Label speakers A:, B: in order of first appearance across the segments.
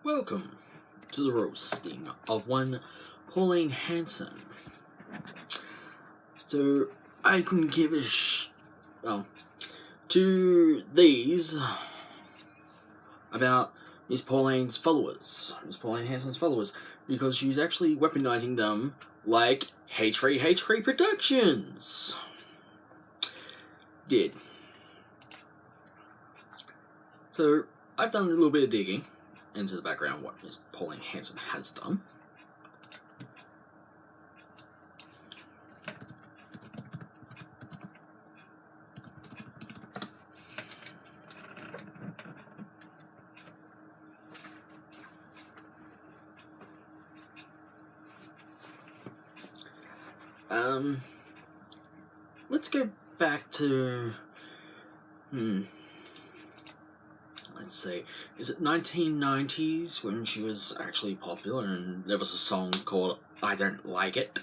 A: Welcome to the roasting of one Pauline Hanson. So, I couldn't give a to these about Miss Pauline Hanson's followers, because she's actually weaponizing them like H3 Productions did. So, I've done a little bit of digging into the background of what Miss Pauline Hanson has done. Let's go back to let's see, is it 1990s when she was actually popular, and there was a song called I Don't Like It.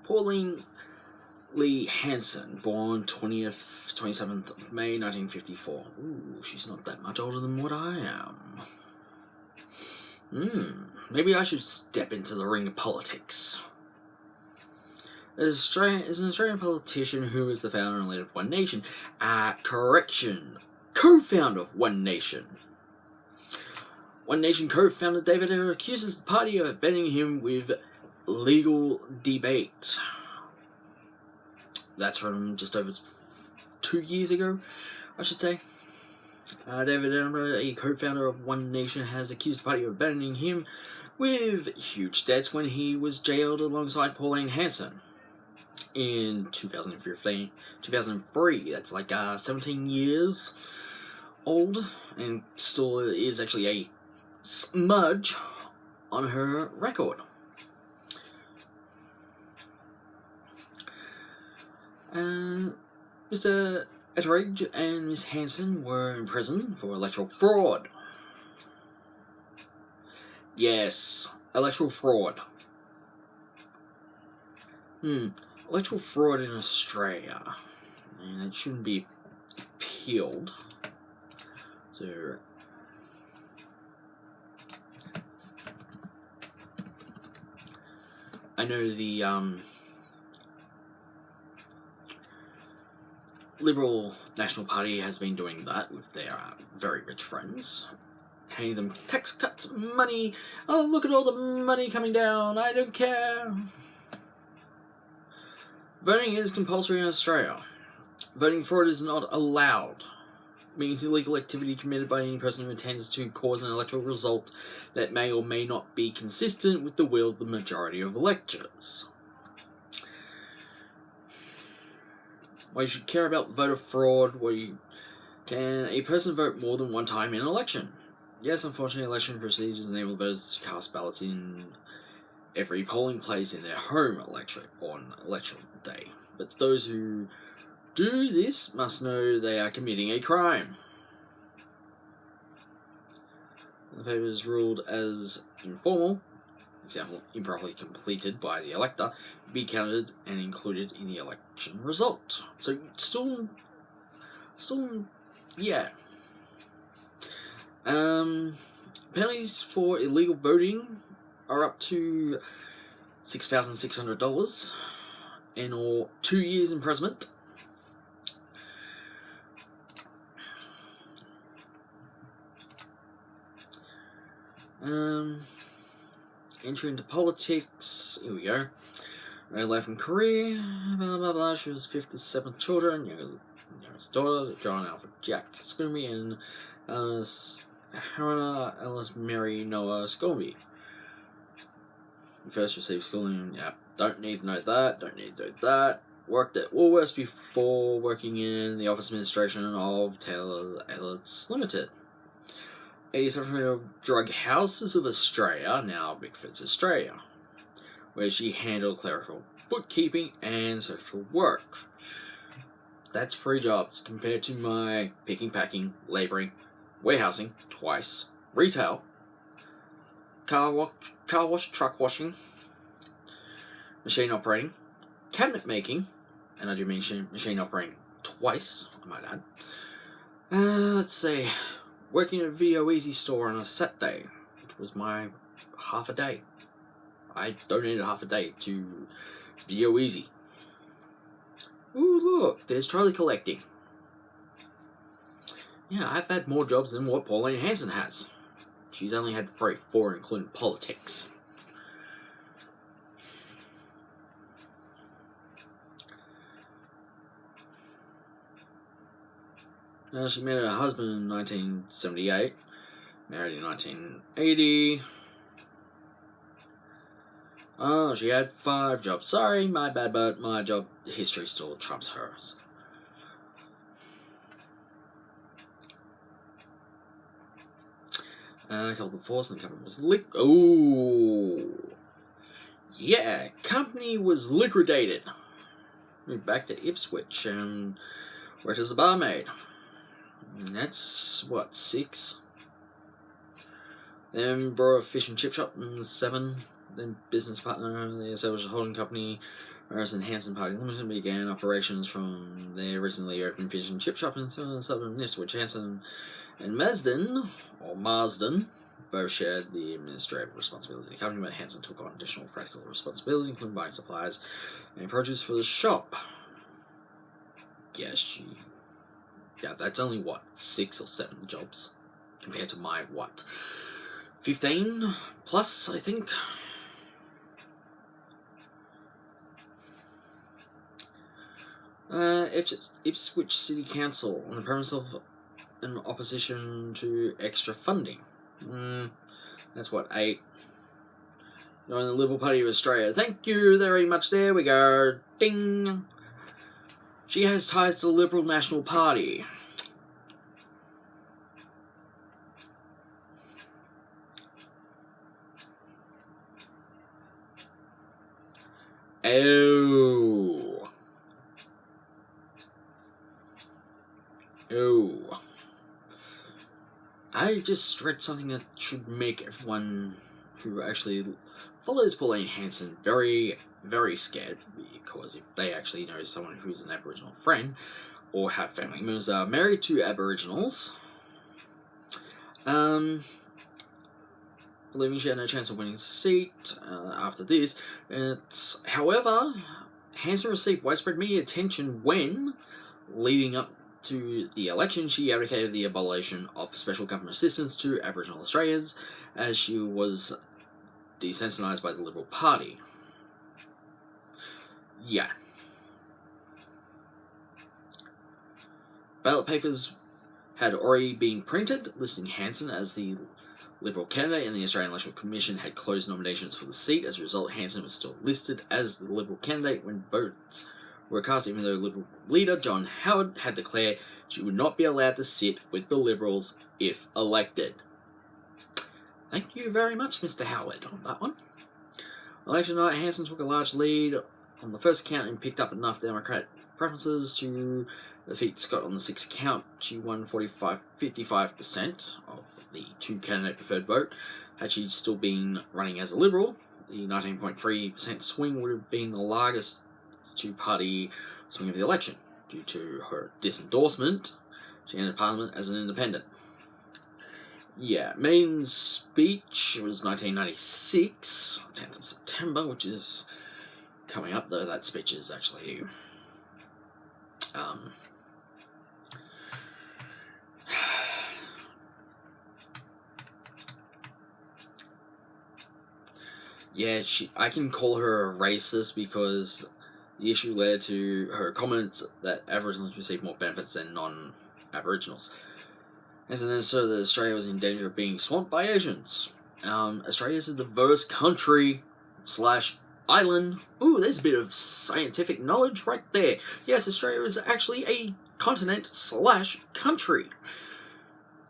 A: Pauline Lee Hanson, born 27th of May 1954. Ooh, she's not that much older than what I am. Maybe I should step into the ring of politics. Is an Australian politician who is the founder and leader of One Nation. Co-founder of One Nation. One Nation co-founder David accuses the party of abandoning him with legal debate. That's from just over 2 years ago, I should say. David Attenborough, a co-founder of One Nation, has accused the party of abandoning him with huge debts when he was jailed alongside Pauline Hanson in 2003. That's like 17 years old, and still is actually a smudge on her record. Mr. Etheridge and Miss Hanson were in prison for electoral fraud. Yes, electoral fraud. Electoral fraud in Australia. And it shouldn't be appealed. So, I know the Liberal National Party has been doing that with their very rich friends, paying them tax cuts, money. Oh, look at all the money coming down. I don't care. Voting is compulsory in Australia. Voting fraud is not allowed. Means illegal activity committed by any person who intends to cause an electoral result that may or may not be consistent with the will of the majority of electors. Why you should care about voter fraud? Can a person vote more than one time in an election? Yes, unfortunately, election procedures enable voters to cast ballots in every polling place in their home electorate on election day. But those who do this must know they are committing a crime. The paper is ruled as informal, example, improperly completed by the elector, be counted and included in the election result. So still, yeah. Penalties for illegal voting are up to $6,600 and or 2 years imprisonment. Entry into politics. Here we go. Early life and career. Blah blah blah. She was fifth of 7 children. Youngest daughter, John Alfred Jack Scooby, and Hannah Ellis Mary Noah Scooby. First received schooling. Yeah, don't need to know that. Don't need to know that. Worked at Woolworths before working in the office administration of Taylor Ellis Limited. A Secretary of Drug Houses of Australia, now Bigford's Australia, where she handled clerical bookkeeping and social work. That's 3 jobs compared to my picking, packing, labouring, warehousing twice, retail, car wash, truck washing, machine operating, cabinet making, and I do machine operating twice, I might add. Let's see. working at a Video Easy store on a Saturday, which was my half a day. I donated half a day to Video Easy. Ooh, look, there's trolley collecting. Yeah, I've had more jobs than what Pauline Hanson has. She's only had four, including politics. She met her husband in 1978, married in 1980. Oh, she had 5 jobs. Sorry, my bad, but my job history still trumps hers. A couple of force and the company was yeah, company was liquidated. Moved back to Ipswich and worked as a barmaid. And that's what, 6. Then brought a fish and chip shop in 7. Then business partner. They established a holding company. Roasting Pauline Hanson Limited began operations from their recently opened fish and chip shop in southern Ipswich. Hanson and Marsden, both shared the administrative responsibility of the company, but Hanson took on additional practical responsibilities, including buying supplies and produce for the shop. Yeah, that's only, what, 6 or 7 jobs, compared to my, 15 plus, I think. Ipswich City Council, on the premise of an opposition to extra funding. That's what, 8. Join the Liberal Party of Australia. Thank you very much. There we go. Ding. She has ties to the Liberal National Party. Oh. I just read something that should make everyone who actually follows Pauline Hanson very, very scared, because if they actually know someone who's an Aboriginal friend or have family members that are married to Aboriginals, believing she had no chance of winning a seat after this. However, Hanson received widespread media attention when, leading up to the election, she advocated the abolition of special government assistance to Aboriginal Australians, as she was desensitised by the Liberal Party. Yeah. Ballot papers had already been printed, listing Hanson as the Liberal candidate, and the Australian Electoral Commission had closed nominations for the seat. As a result, Hanson was still listed as the Liberal candidate when votes were cast, even though Liberal leader John Howard had declared she would not be allowed to sit with the Liberals if elected. Thank you very much, Mr. Howard, on that one. Election night, Hanson took a large lead on the first count and picked up enough Democrat preferences to defeat Scott on the 6th count. She won 55% of the 2-candidate preferred vote. Had she still been running as a Liberal, the 19.3% swing would have been the largest 2-party swing of the election. Due to her disendorsement, she entered Parliament as an independent. Yeah, main speech was 1996, 10th of September, which is coming up, though that speech is actually yeah, I can call her a racist because the issue led to her comments that Aboriginals receive more benefits than non-Aboriginals. As an answer that Australia was in danger of being swamped by Asians. Australia is a diverse country / island. Ooh, there's a bit of scientific knowledge right there. Yes, Australia is actually a continent / country.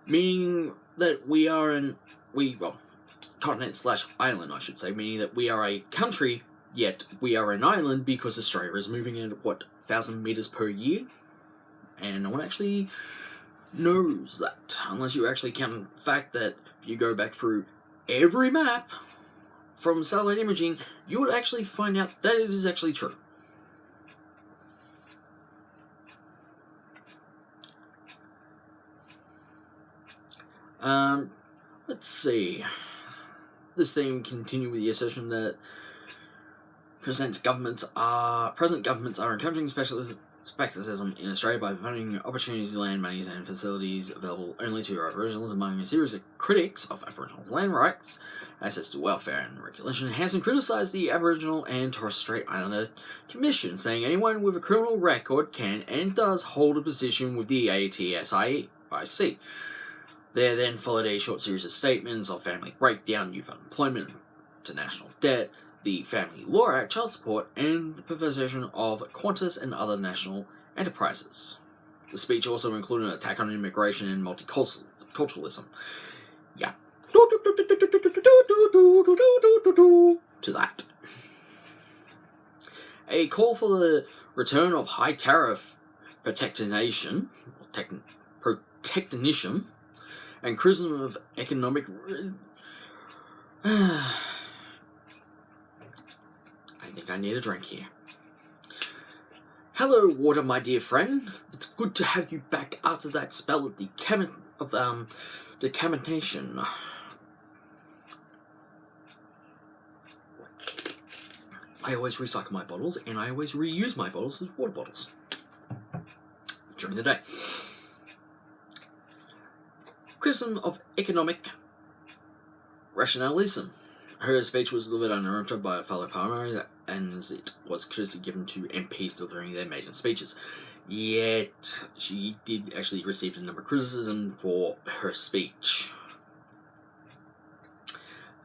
A: Meaning that we are continent / island, I should say, meaning that we are a country, yet we are an island because Australia is moving at, 1,000 metres per year? And no one actually knows that, unless you actually count the fact that if you go back through every map from satellite imaging, you would actually find out that it is actually true. Let's see. This theme continued with the assertion that present governments are encouraging speculatism in Australia by funding opportunities, land, monies, and facilities available only to Aboriginals. Among a series of critics of Aboriginal land rights, access to welfare and regulation, Hanson criticised the Aboriginal and Torres Strait Islander Commission, saying anyone with a criminal record can and does hold a position with the ATSIC. There then followed a short series of statements of family breakdown, youth unemployment, international debt, the Family Law Act, child support, and the privatisation of Qantas and other national enterprises. The speech also included an attack on immigration and multiculturalism. Yeah. To that. A call for the return of high tariff protectionism, and criticism of economic. I think I need a drink here. Hello, water, my dear friend. It's good to have you back after that spell of decamination. I always recycle my bottles, and I always reuse my bottles as water bottles during the day. Criticism of economic rationalism. Her speech was delivered uninterrupted by a fellow parliamentary, and it was courtesy given to MPs delivering their maiden speeches. Yet, she did actually receive a number of criticism for her speech.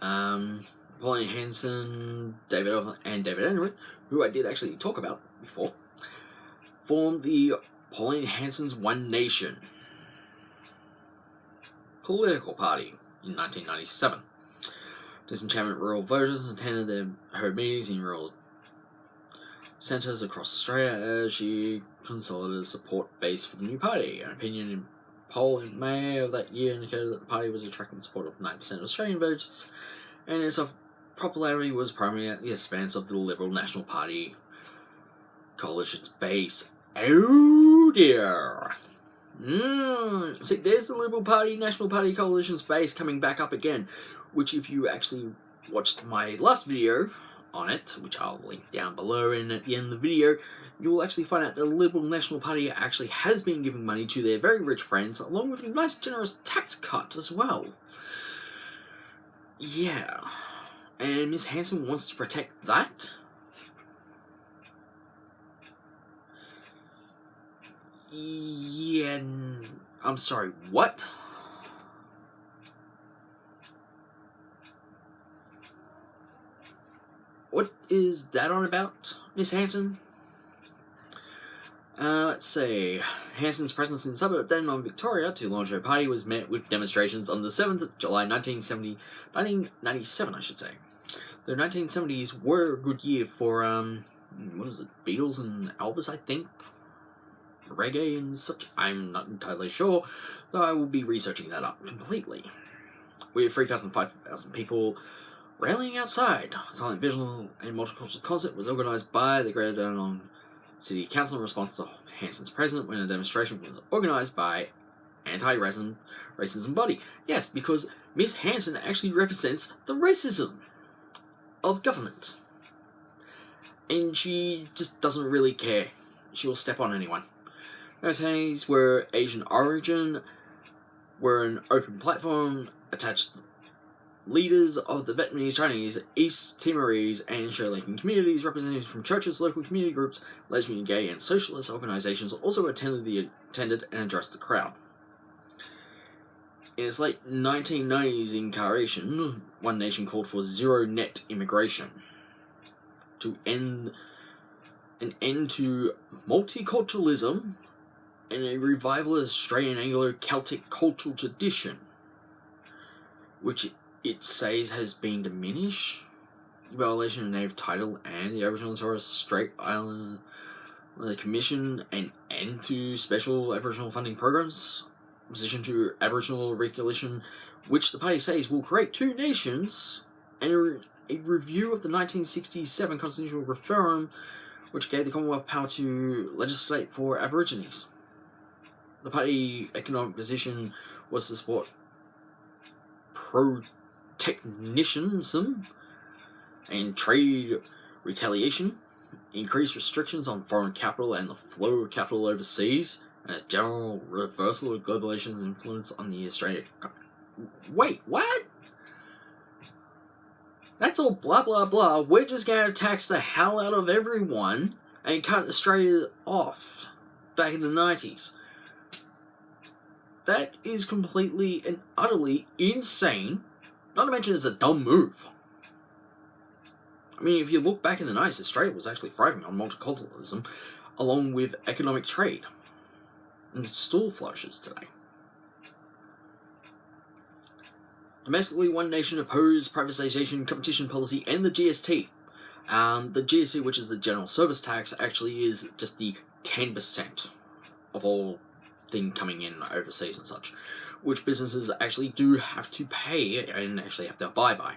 A: Pauline Hanson, David Andrew, who I did actually talk about before, formed the Pauline Hanson's One Nation political party in 1997. Disenchantment rural voters attended her meetings in rural centres across Australia as she consolidated support base for the new party. An opinion in poll in May of that year indicated that the party was attracting support of 9% of Australian voters, and its popularity was primarily at the expense of the Liberal National Party coalition's base. Oh dear. See, there's the Liberal Party, National Party coalition's base coming back up again, which if you actually watched my last video on it, which I'll link down below and at the end of the video, you will actually find out the Liberal National Party actually has been giving money to their very rich friends, along with a nice generous tax cut as well. Yeah. And Miss Hanson wants to protect that? Yeah, I'm sorry, what? What is that on about, Miss Hanson? Let's see. Hanson's presence in the suburb of Dandenong, Victoria, to launch her party was met with demonstrations on the 7th of July 1997, I should say. The 1970s were a good year for, what was it, Beatles and Elvis, I think? Reggae and such. I'm not entirely sure, though I will be researching that up completely. With 3,000, 5,000 people rallying outside, a silent visual and multicultural concert was organised by the Greater Dandenong City Council in response to Hanson's presence when a demonstration was organised by anti-racism body. Yes, because Miss Hanson actually represents the racism of government. And she just doesn't really care. She will step on anyone. Her attendees were Asian origin, were an open platform, attached leaders of the Vietnamese, Chinese, East Timorese, and Sri Lankan communities, representatives from churches, local community groups, lesbian, gay, and socialist organisations also attended and addressed the crowd. In its late 1990s incarnation, One Nation called for zero net immigration to end to multiculturalism and a revival of Australian Anglo-Celtic cultural tradition, which it says has been diminished. The violation of native title and the Aboriginal and Torres Strait Islander Commission, an end to special Aboriginal funding programs, opposition to Aboriginal regulation, which the party says will create two nations, and a review of the 1967 constitutional referendum, which gave the Commonwealth power to legislate for Aborigines. The party economic position was to support protectionism and trade retaliation, increased restrictions on foreign capital and the flow of capital overseas, and a general reversal of globalization's influence on the Australian economy. Wait, what? That's all blah blah blah. We're just going to tax the hell out of everyone and cut Australia off back in the 90s. That is completely and utterly insane. Not to mention it's a dumb move. I mean, if you look back in the 90s, Australia was actually thriving on multiculturalism along with economic trade. And it still flourishes today. Domestically, One Nation opposed privatization, competition policy, and the GST. The GST, which is the general service tax, actually is just the 10% of all thing coming in overseas and such, which businesses actually do have to pay and actually have to abide by.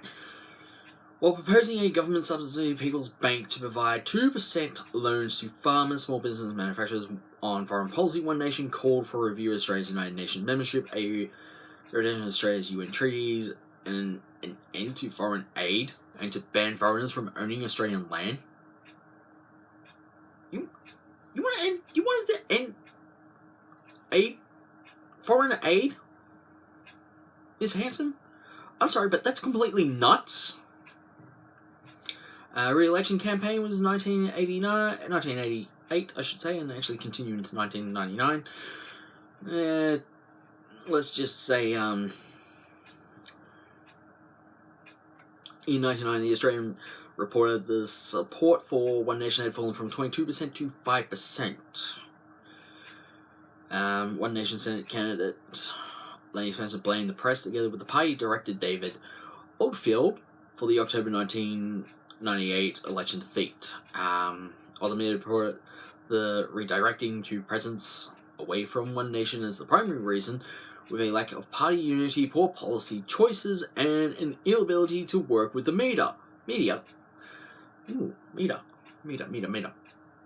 A: While proposing a government subsidy People's Bank to provide 2% loans to farmers, small businesses, and manufacturers on foreign policy, One Nation called for a review of Australia's United Nations membership, a revision of Australia's UN treaties, and an end to foreign aid, and to ban foreigners from owning Australian land. You wanted to end foreign aid, Ms. Hanson? I'm sorry, but that's completely nuts. Re-election campaign was 1988, I should say, and actually continued into 1999. Let's just say, in 1990, the Australian reported the support for One Nation had fallen from 22% to 5%. One Nation Senate candidate Lenny Spencer blamed the press together with the party director David Oldfield for the October 1998 election defeat. Ultimately reported the redirecting to presence away from One Nation as the primary reason, with a lack of party unity, poor policy choices, and an inability to work with the media. Ooh, media.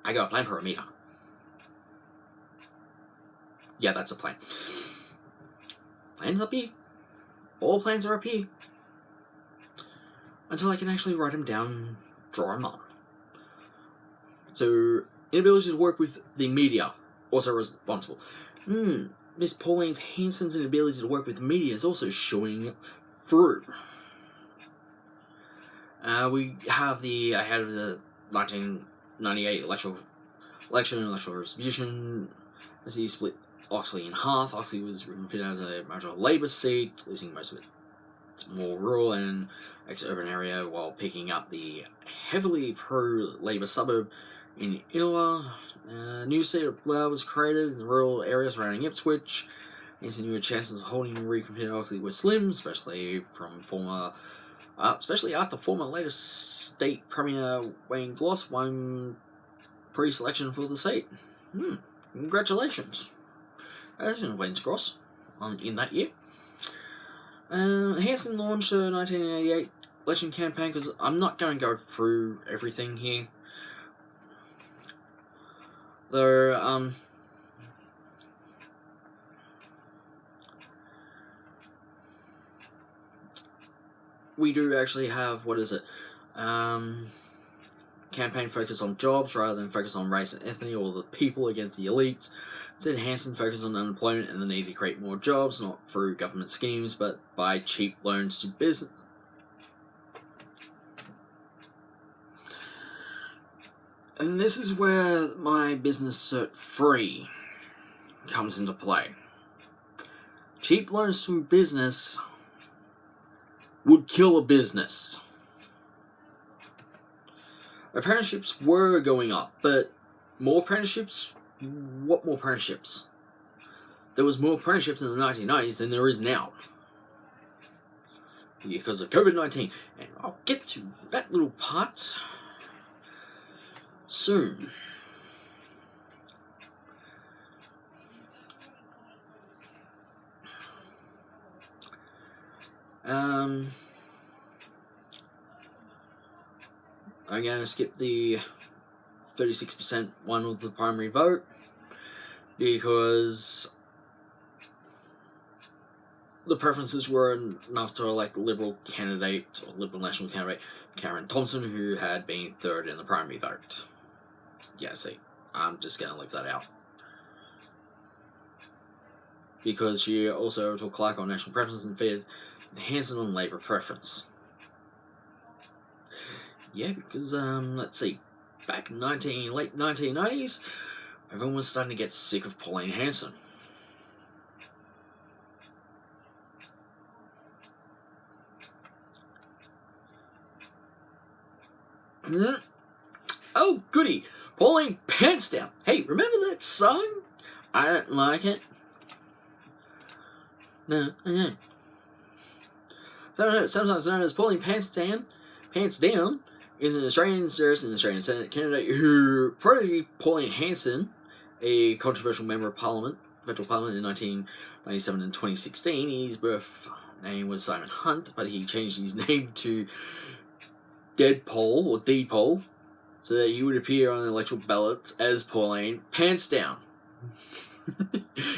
A: I got a plan for a meter. Yeah, that's a plan. Plans up here. All plans are up here. Until I can actually write them down and draw them up. So, inability to work with the media, also responsible. Miss Pauline Hanson's inability to work with the media is also showing through. We have the ahead of the 1998 electoral distribution, as he split Oxley in half. Oxley was refitted as a major Labour seat, losing most of its more rural and ex-urban area, while picking up the heavily pro-Labour suburb in Inowa. A new seat of Blair was created in the rural areas surrounding Ipswich. New chances of holding recompeted Oxley were slim, especially after former later state premier Wayne Gloss won pre-selection for the seat. Congratulations. Wayne Gloss in that year. Hanson launched a 1988 election campaign, because I'm not going to go through everything here. There, we do actually have, campaign focus on jobs rather than focus on race and ethnicity or the people against the elites. Instead, Hanson focused on unemployment and the need to create more jobs, not through government schemes, but by cheap loans to business. And this is where my business cert free comes into play. Cheap loans to business would kill a business. Apprenticeships were going up, but more apprenticeships? What more apprenticeships? There was more apprenticeships in the 1990s than there is now, because of COVID-19, and I'll get to that little part soon. I'm going to skip the 36% one with the primary vote, because the preferences were enough to elect the Liberal candidate, or Liberal National candidate, Karen Thompson, who had been third in the primary vote. Yeah, see, I'm just going to leave that out. Because she also took Clark on national preference and defeated Hanson on Labour preference. Yeah, because, let's see, back in late 1990s, everyone was starting to get sick of Pauline Hanson. Oh, goody! Pauline Pants Down! Hey, remember that song? I don't like it. No. Sometimes known as Pauline Pants Down, is an Australian service in the Australian Senate candidate who prodigy Pauline Hanson, a controversial member of Parliament, Federal Parliament in 1997 and 2016. His birth name was Simon Hunt, but he changed his name to Deedpole, so that he would appear on the electoral ballots as Pauline Pants Down.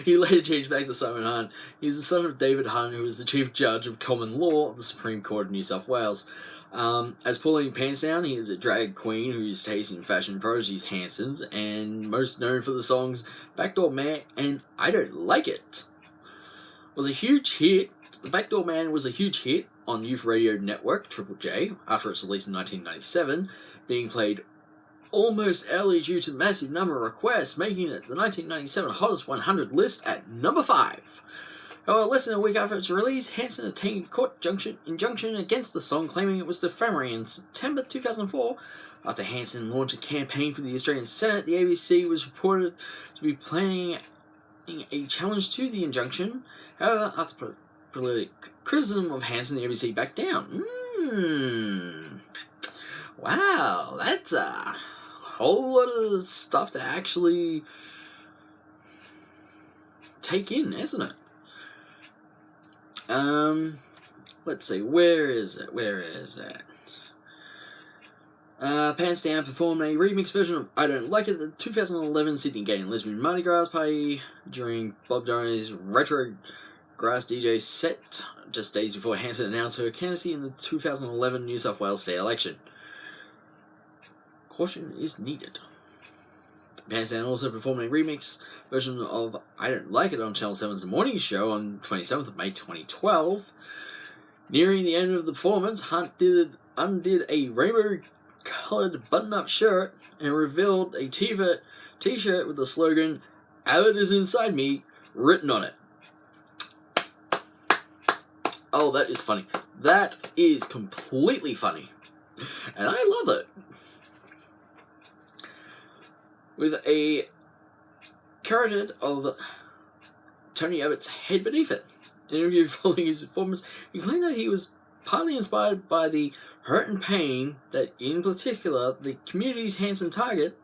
A: He later changed back to Simon Hunt. He's the son of David Hunt, who was the Chief Judge of Common Law of the Supreme Court of New South Wales. As Pauline Pants Down, he is a drag queen whose taste in fashion prodigies Hanson's, and most known for the songs Backdoor Man and I Don't Like It. Was a huge hit. The Backdoor Man was a huge hit on youth radio network Triple J after its release in 1997, being played almost hourly due to the massive number of requests, making it the 1997 Hottest 100 list at number 5. However, less than a week after its release, Hanson obtained court injunction against the song, claiming it was defamatory. In September 2004, after Hanson launched a campaign for the Australian Senate, the ABC was reported to be planning a challenge to the injunction. However, after political criticism of Hanson, the ABC backed down. Wow, that's a whole lot of stuff to actually take in, isn't it? Let's see, where is it? Pants Down performed a remix version of I Don't Like It at the 2011 Sydney Gay and Lesbian Mardi Gras party during Bob Dylan's Retro Grass DJ set, just days before Hanson announced her candidacy in the 2011 New South Wales state election. Caution is needed. Pants Down also performed a remix version of I Don't Like It on Channel 7's The Morning Show on 27th of May 2012. Nearing the end of the performance, Hunt undid a rainbow-coloured button-up shirt and revealed a t-shirt with the slogan, "Abbott is inside me," written on it. Oh, that is funny. That is completely funny. And I love it. With a curated of Tony Abbott's head beneath it. In an interview following his performance, he claimed that he was partly inspired by the hurt and pain that, in particular, the community's Hanson target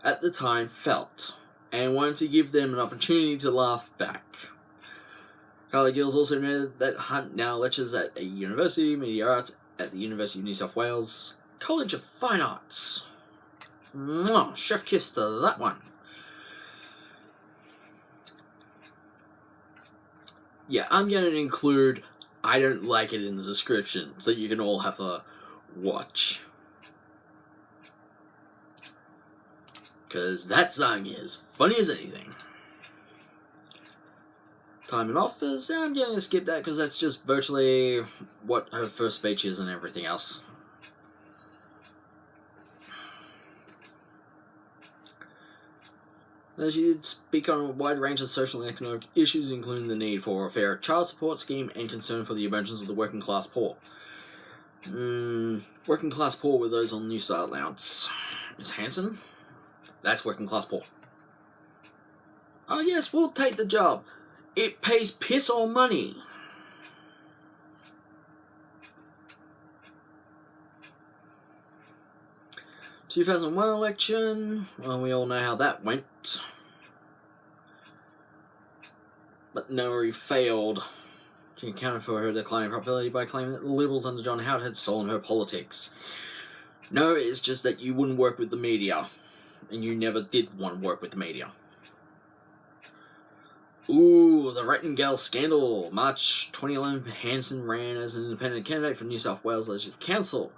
A: at the time felt, and wanted to give them an opportunity to laugh back. Carly Gills also noted that Hunt now lectures at a university, media arts, at the University of New South Wales College of Fine Arts. Mwah, chef kiss to that one. Yeah, I'm going to include I Don't Like It in the description so you can all have a watch. Because that song is funny as anything. Time and offers, I'm going to skip that because that's just virtually what her first speech is and everything else. She did speak on a wide range of social and economic issues, including the need for a fair child support scheme and concern for the emergence of the working class poor. Working class poor were those on New Start allowance. Ms. Hanson? That's working class poor. Oh yes, we'll take the job. It pays piss or money. The 2001 election, well, we all know how that went. But Nori failed. She accounted for her declining popularity by claiming that the Liberals under John Howard had stolen her politics. No, it's just that you wouldn't work with the media. And you never did want to work with the media. Ooh, the Rettingale scandal. March 2011, Hanson ran as an independent candidate for New South Wales Legislative Council,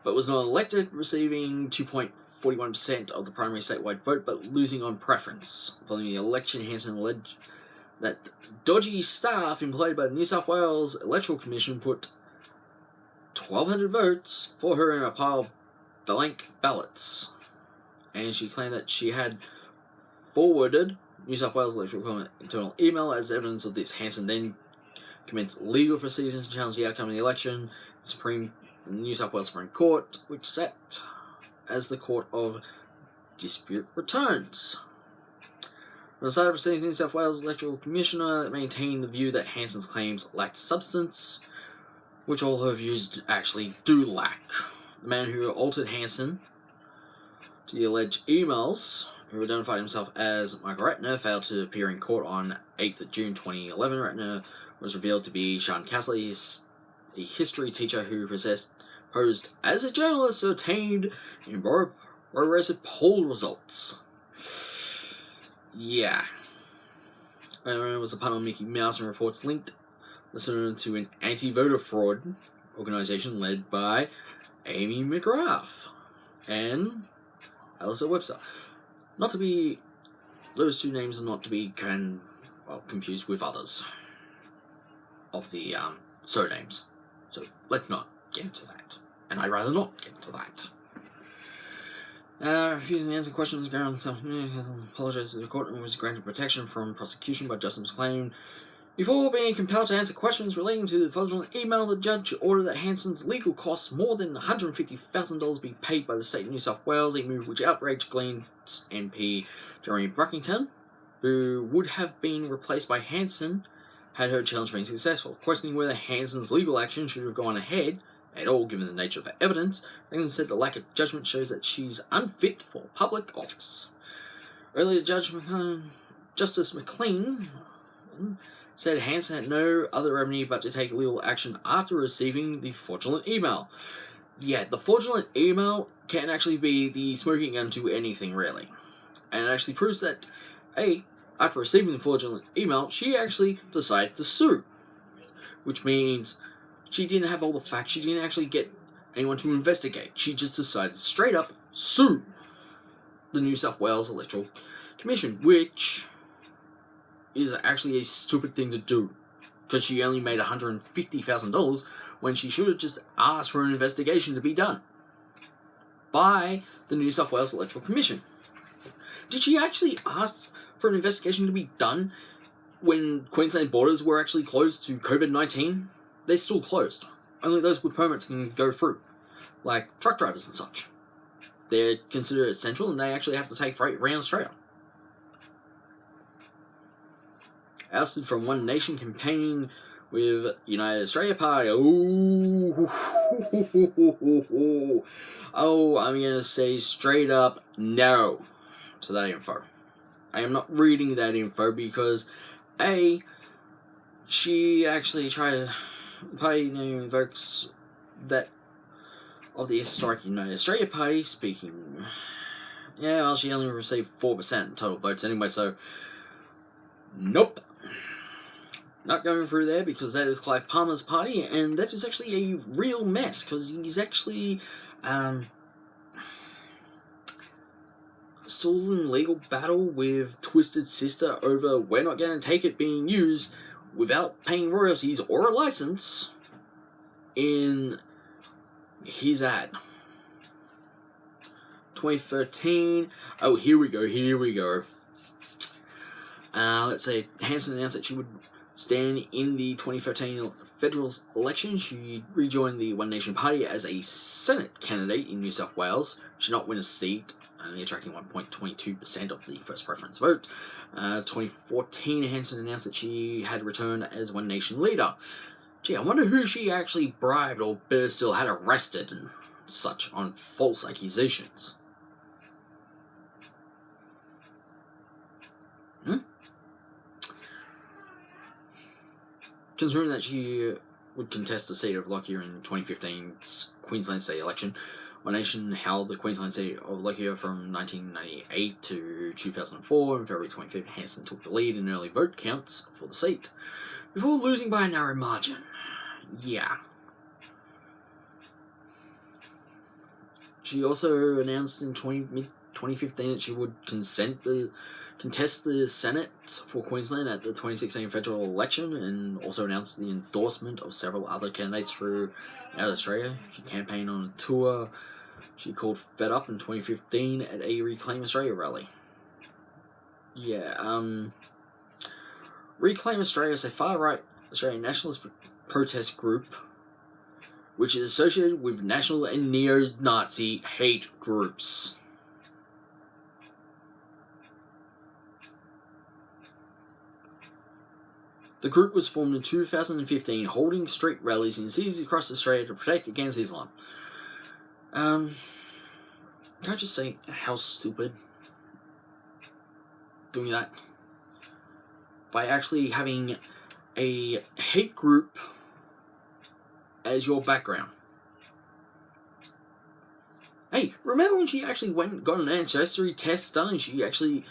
A: but was not elected, receiving 2.41% of the primary statewide vote, but losing on preference. Following the election, Hanson alleged that dodgy staff employed by the New South Wales Electoral Commission put 1,200 votes for her in a pile of blank ballots, and she claimed that she had forwarded New South Wales Electoral internal email as evidence of this. Hanson then commenced legal proceedings to challenge the outcome of the election. The New South Wales Supreme Court, which sat as the Court of Dispute Returns. On the side of proceedings, New South Wales Electoral Commissioner maintained the view that Hanson's claims lacked substance, which all her views actually do lack. The man who altered Hanson to the alleged emails, who identified himself as Michael Ratner, failed to appear in court on 8th of June 2011. Ratner was revealed to be Sean Castley, a history teacher who posed as a journalist who obtained embarrassing poll results. Yeah. It was a pun on Mickey Mouse and reports linked listener to an anti-voter fraud organisation led by Amy McGrath and Alistair Webster. Those two names are not to be confused with others of the surnames. So let's not get into that. And I'd rather not get into that. Refusing to answer questions, grounds apologized to the court and was granted protection from prosecution by Justin's claim. Before being compelled to answer questions relating to the fraudulent email, the judge ordered that Hanson's legal costs more than $150,000 be paid by the state of New South Wales, a move which outraged Glyn's MP Jeremy Brackington, who would have been replaced by Hanson had her challenge been successful. Questioning whether Hanson's legal action should have gone ahead at all given the nature of her evidence, Brackington said the lack of judgment shows that she's unfit for public office. Earlier, Justice McLean said Hanson had no other remedy but to take legal action after receiving the fraudulent email. Yeah, the fraudulent email can actually be the smoking gun to anything, really. And it actually proves that, after receiving the fraudulent email, she actually decided to sue. Which means she didn't have all the facts, she didn't actually get anyone to investigate. She just decided to straight up sue the New South Wales Electoral Commission, which is actually a stupid thing to do, because she only made $150,000 when she should have just asked for an investigation to be done by the New South Wales Electoral Commission. Did she actually ask for an investigation to be done when Queensland borders were actually closed to COVID-19? They're still closed. Only those with permits can go through, like truck drivers and such. They're considered essential and they actually have to take freight around Australia. Ousted from One Nation campaigning with United Australia Party. I'm going to say straight up no to that info. I am not reading that info because she actually tried to, the party name invokes that of the historic United Australia Party speaking. Yeah, well, she only received 4% total votes anyway, so nope. Not going through there because that is Clive Palmer's party, and that is actually a real mess because he's actually still in legal battle with Twisted Sister over we're not going to take it being used without paying royalties or a license in his ad. 2013. Oh, here we go. Let's say Hanson announced that she would stand in the 2013 federal election. She rejoined the One Nation Party as a Senate candidate in New South Wales. She did not win a seat, only attracting 1.22% of the first preference vote. 2014, Hanson announced that she had returned as One Nation leader. Gee, I wonder who she actually bribed or better still had arrested and such on false accusations. Considering that she would contest the seat of Lockyer in 2015's Queensland state election, One Nation held the Queensland seat of Lockyer from 1998 to 2004. On February 25th, Hanson took the lead in early vote counts for the seat, before losing by a narrow margin. Yeah. She also announced in 2015 that she would contest the Senate for Queensland at the 2016 federal election, and also announced the endorsement of several other candidates throughout Australia. She campaigned on a tour she called Fed Up in 2015 at a Reclaim Australia rally. Yeah, Reclaim Australia is a far-right Australian nationalist protest group which is associated with national and neo-Nazi hate groups. The group was formed in 2015, holding street rallies in cities across Australia to protect against Islam. Can I just say how stupid doing that? By actually having a hate group as your background. Hey, remember when she actually went and got an ancestry test done and she actually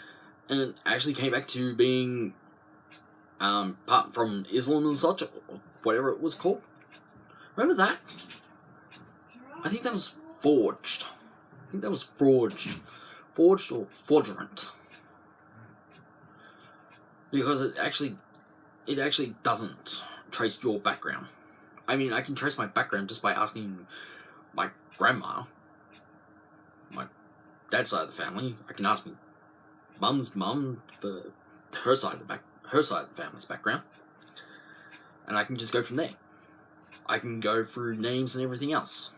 A: came back to being part from Islam and such, or whatever it was called? Remember that? I think that was forged. Forged or fraudulent. Because it actually doesn't trace your background. I mean, I can trace my background just by asking my grandma, my dad's side of the family. I can ask my mum's mum for her side of the family's background, and I can just go from there. I can go through names and everything else.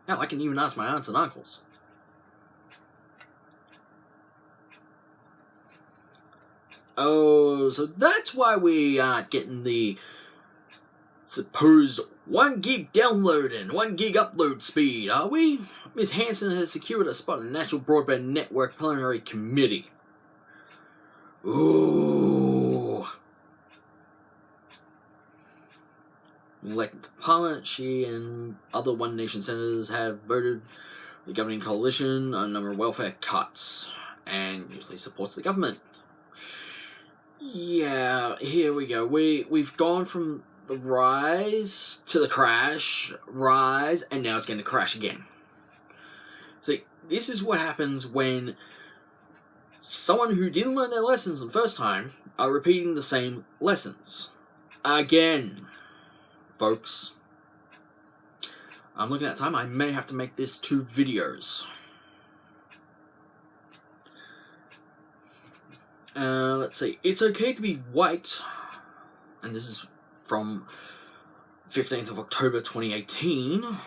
A: Now, I can even ask my aunts and uncles. Oh, so that's why we aren't getting the supposed 1 gig download and 1 gig upload speed, are we? Ms. Hanson has secured a spot in the National Broadband Network Parliamentary Committee. Ooh. Elected to Parliament, she and other One Nation senators have voted the governing coalition on a number of welfare cuts, and usually supports the government. Yeah, here we go. We've gone from the rise to the crash, rise, and now it's going to crash again. See, this is what happens when someone who didn't learn their lessons the first time are repeating the same lessons. Again, folks. I'm looking at time. I may have to make this 2 videos. Let's see. It's okay to be white. And this is from 15th of October 2018. A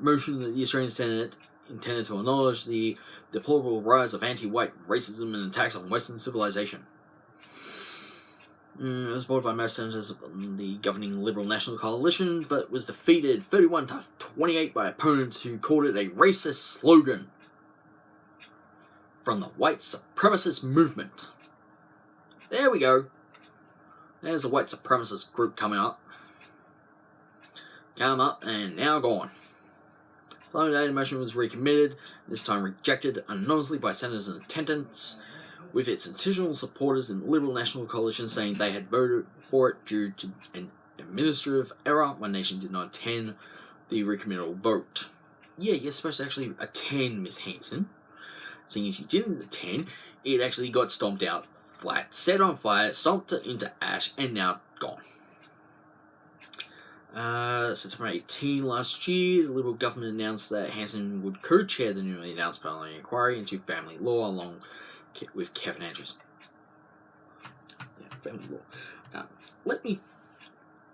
A: motion that the Australian Senate intended to acknowledge the deplorable rise of anti-white racism and attacks on Western civilization. It was brought by most senators of the governing Liberal National Coalition, but was defeated 31-28 by opponents who called it a racist slogan from the white supremacist movement. There we go. There's the white supremacist group coming up. Come up and now gone. The following day, the motion was recommitted, this time rejected anonymously by senators in attendance, with its institutional supporters in the Liberal National Coalition saying they had voted for it due to an administrative error. One Nation did not attend the recommittal vote. Yeah, you're supposed to actually attend, Miss Hanson. Seeing as you didn't attend, it actually got stomped out flat, set on fire, stomped into ash, and now gone. September 18 last year, the Liberal government announced that Hanson would co-chair the newly announced parliamentary inquiry into family law along with Kevin Andrews. Yeah, family law.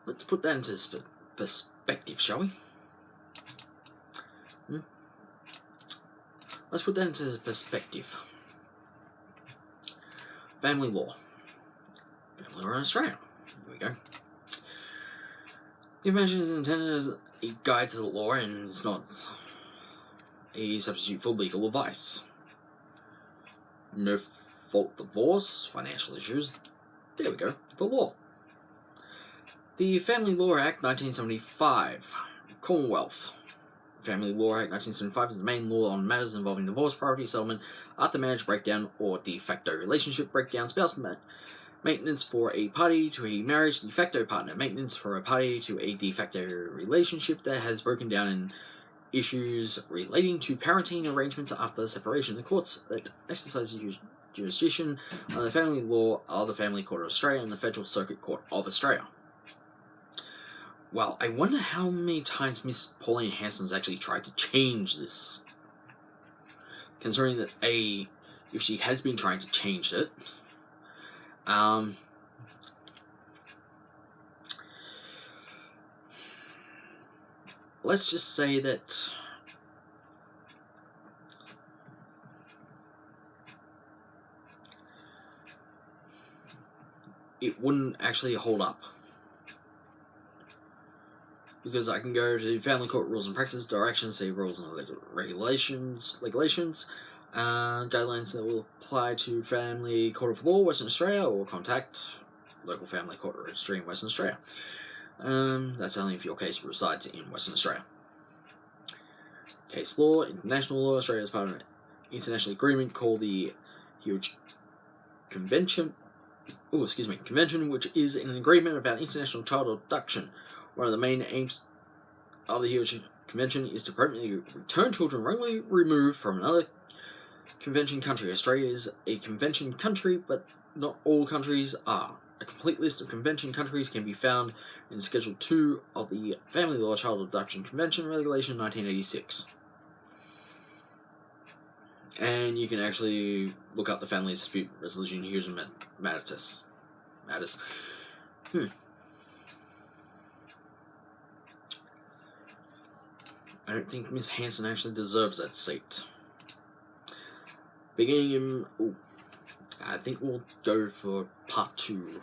A: Let's put that into perspective, shall we? Let's put that into perspective. Family law. Family law in Australia. Here we go. The invention is intended as a guide to the law and is not a substitute for legal advice. No fault divorce, financial issues. There we go. The law. The Family Law Act 1975. Commonwealth. The Family Law Act 1975 is the main law on matters involving divorce, property settlement, after marriage breakdown, or de facto relationship breakdown, spouse maintenance for a party to a marriage, de facto partner maintenance for a party to a de facto relationship that has broken down, in issues relating to parenting arrangements after separation. The courts that exercise jurisdiction on the family law are the Family Court of Australia and the Federal Circuit Court of Australia. Well, I wonder how many times Miss Pauline Hanson's actually tried to change this. Considering that if she has been trying to change it, let's just say that it wouldn't actually hold up. Because I can go to Family Court Rules and Practice, Directions, see rules and regulations, guidelines that will apply to Family Court of Law, Western Australia, or contact local Family Court registry in Western Australia. That's only if your case resides in Western Australia. Case law, international law. Australia is part of an international agreement called the Huge Convention, which is an agreement about international child abduction. One of the main aims of the Huge Convention is to permanently return children wrongly removed from another convention country. Australia is a convention country, but not all countries are. A complete list of convention countries can be found in Schedule 2 of the Family Law Child Abduction Convention Regulation 1986. And you can actually look up the Family Dispute Resolution Hearing Matters. I don't think Miss Hanson actually deserves that seat. I think we'll go for part 2